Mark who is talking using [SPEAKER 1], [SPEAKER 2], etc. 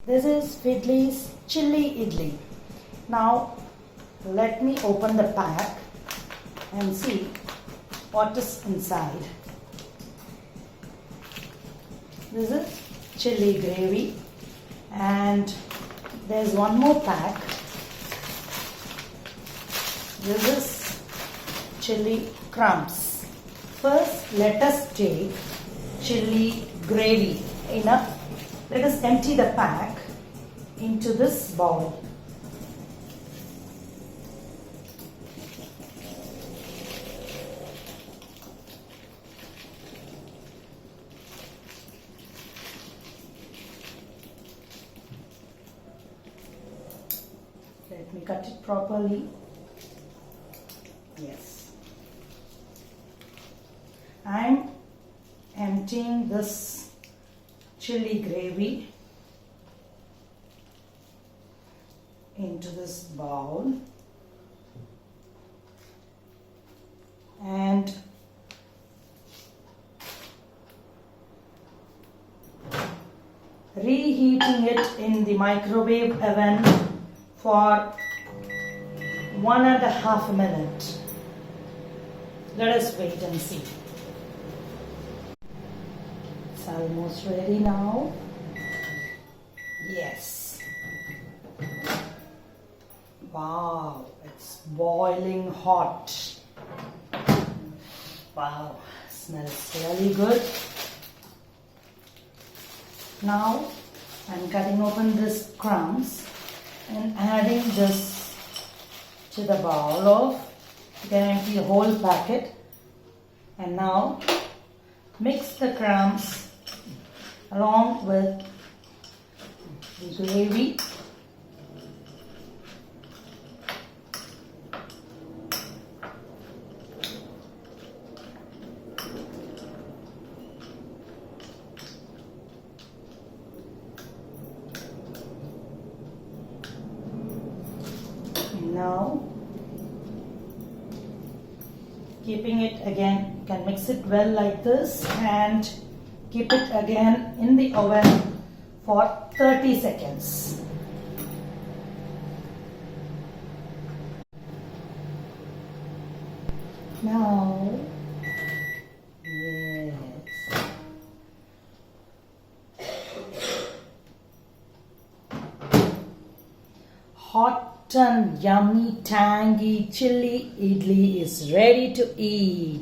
[SPEAKER 1] This is Fidlies Chilli Idli. Now let me open the pack and see what is inside. This is chilli gravy and there's one more pack. This is chilli crumbs. First let us take chilli gravy. Let us empty the pack into this bowl. Let me cut it properly. Yes. I'm emptying this chilli gravy into this bowl and reheating it in the microwave oven for 1.5 minutes. Let us wait and see. It's almost ready now. Yes. Wow, it's boiling hot. Wow, smells really good. Now I'm cutting open this crumbs and adding this to the bowl of, you can empty the whole packet, and now mix the crumbs along with the gravy. Now, keeping it again, you can mix it well like this and keep it again in the oven for 30 seconds. Now, yes. Hot and yummy tangy chilli idli is ready to eat.